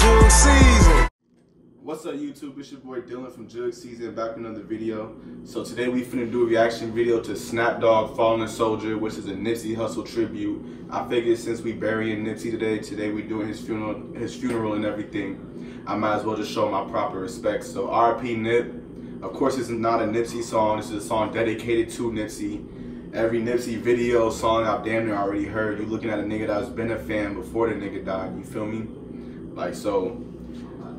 Jug Season. What's up YouTube, it's your boy Dylan from Jug Season, back with another video. So today we finna do a reaction video to Snapdogg Fallen Soldier, which is a Nipsey Hussle tribute. I figured since we burying Nipsey today we doing his funeral and everything, I might as well just show my proper respects. So R.I.P. Nip. Of course this is not a Nipsey song, this is a song dedicated to Nipsey. Every Nipsey video, song I've damn near already heard. You looking at a nigga that's been a fan before the nigga died, you feel me? Like, so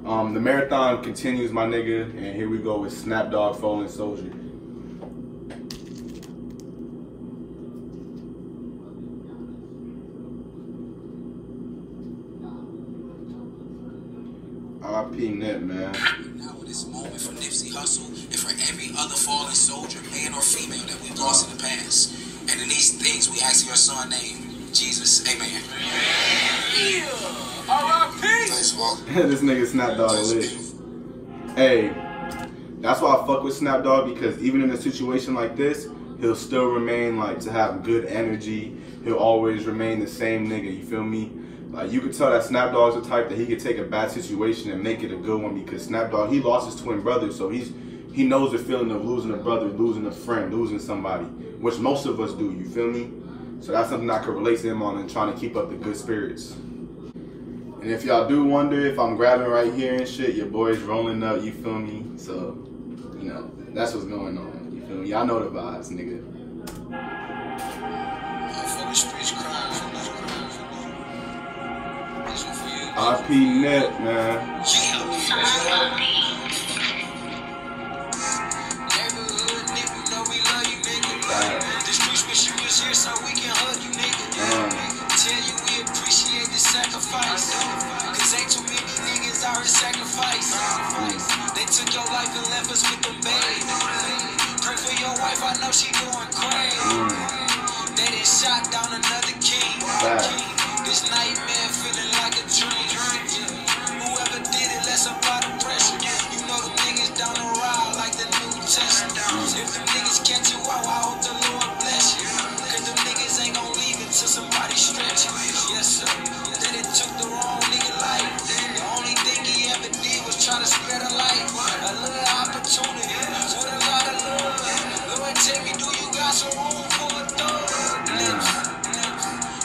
the marathon continues, my nigga, and here we go with Snapdogg Fallen Soldier. R.I.P. Nip, man. Now in this moment for Nipsey Hussle and for every other fallen soldier, man or female, that we've lost in the past. And in these things we ask your son name, Jesus. Amen. Yeah. R.I.P. This nigga Snapdogg lit. Hey, that's why I fuck with Snapdogg, because even in a situation like this, he'll still remain like to have good energy. He'll always remain the same nigga, you feel me? Like, you could tell that Snapdogg's the type that he could take a bad situation and make it a good one, because Snapdogg, he lost his twin brother, so he knows the feeling of losing a brother, losing a friend, losing somebody, which most of us do, you feel me? So that's something I could relate to him on, and trying to keep up the good spirits. And if y'all do wonder if I'm grabbing right here and shit, your boy's rolling up, you feel me? So, you know, that's what's going on, you feel me? Y'all know the vibes, nigga. R.I.P. Nip, man. Cause ain't too many niggas out here sacrifice. They took your life and left us with them babe. Pray for your wife, I know she going crazy. They done shot down another king. This nightmare feeling like a dream. Whoever did it, let's apply the pressure. You know the niggas down the ride like the New Testament. If the niggas catch you out, I hope the Lord bless you. Cause the niggas ain't gon' leave until somebody stretch you. Yes sir. Took the wrong nigga life. The only thing he ever did was try to spread a light. A little opportunity with a lot of love. Lord, tell me, do you got some room for a thug?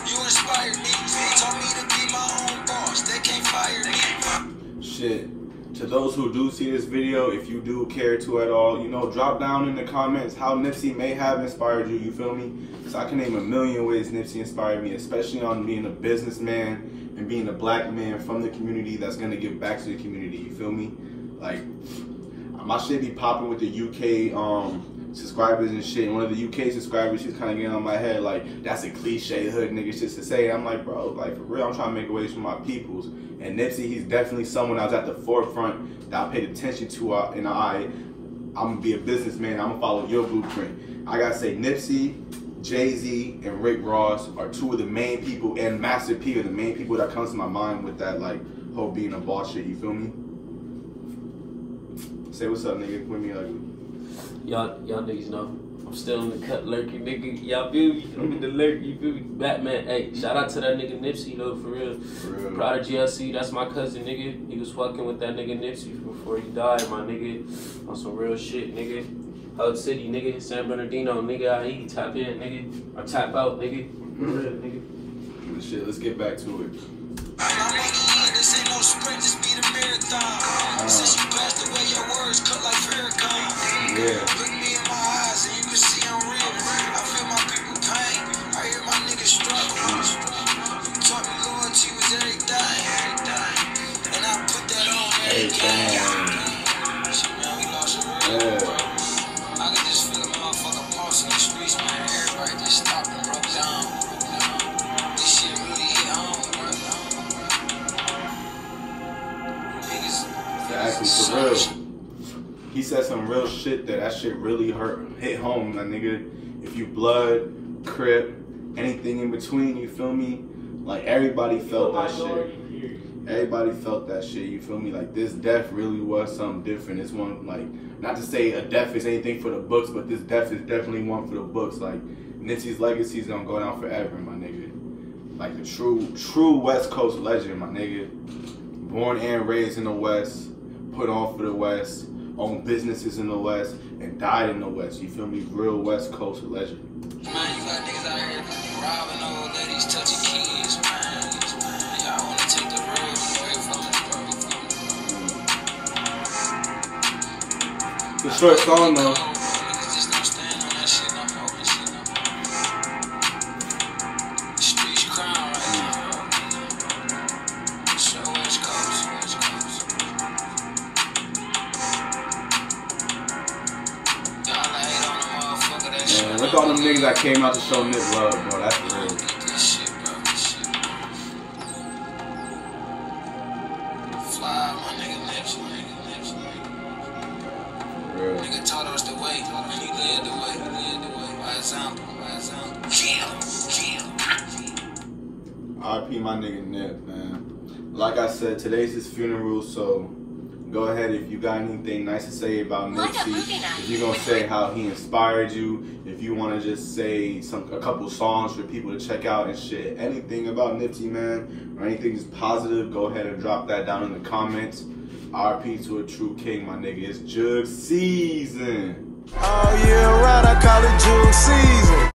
You inspired me. Told me to be my own boss. They can't fire me. Shit. To those who do see this video, if you do care to at all, you know, drop down in the comments how Nipsey may have inspired you, you feel me? So I can name a million ways Nipsey inspired me, especially on being a businessman and being a black man from the community that's gonna give back to the community, you feel me? Like, my shit be popping with the UK subscribers and shit, and one of the UK subscribers, she's kind of getting on my head like, that's a cliche hood nigga shit to say. I'm like, bro, like, for real, I'm trying to make ways for my peoples. And Nipsey, he's definitely someone I was at the forefront that I paid attention to, and I'm gonna be a businessman, I'm gonna follow your blueprint. I gotta say, Nipsey, Jay-Z, and Rick Ross are two of the main people, and Master P are the main people that comes to my mind with that, like, whole being a boss shit, you feel me? Say what's up, nigga, with me ugly. Y'all niggas know I'm still in the cut lurking, nigga. Y'all feel me? I'm in the lurk, you feel me? Batman, hey, shout out to that nigga Nipsey though, for real. Proud of GLC, that's my cousin, nigga. He was fucking with that nigga Nipsey before he died, my nigga. On some real shit, nigga. Hub City, nigga. San Bernardino, nigga. I tap in, nigga. Or tap out, nigga. For real, nigga. Shit, let's get back to it. This ain't no sprint, just be the marathon. Since you passed away, your words cut like Farrakhan. Yeah. Look me in my eyes and you can see I'm real. I feel my people pain. I hear my niggas struggle. You taught me loyalty was everything. And I put that on everything. Shit, man, we lost a real bro. I can just feel a motherfucker pulse in the streets, man. Everybody just stopped and broke down. This shit really hit home, bro. Actually, for real, he said some real shit that shit really hit home, my nigga. If you blood, Crip, anything in between, you feel me? Like, everybody felt that shit. Everybody felt that shit, you feel me? Like, this death really was something different. It's one, like, not to say a death is anything for the books, but this death is definitely one for the books. Like, Nipsey's legacy is gonna go down forever, my nigga. Like, the true West Coast legend, my nigga. born and raised in the West, put on for the West, owned businesses in the West, and died in the West. You feel me? Real West Coast legend. Man, you got niggas out here robbing old ladies, touching kids, man. Y'all wanna take the real away from It's a short song though. Niggas just don't stand on that shit no more. The streets crying right now. So West Coast. Y'all hate on the motherfucker that shit. Man, look at all them niggas that came out to show Nip love, bro. That's real. This shit, bro. Fly, my nigga NIPSEY. Real. Nigga taught us the way, and he led the way. By example. R.I.P. my nigga Nip, man. Like I said, today's his funeral, so go ahead if you got anything nice to say about Nipsey. If you're gonna say how he inspired you, if you wanna just say a couple songs for people to check out and shit, anything about Nipsey, man, or anything just positive, go ahead and drop that down in the comments. R.I.P. to a true king, my nigga. It's Jug season. All year round, I call it Jug season.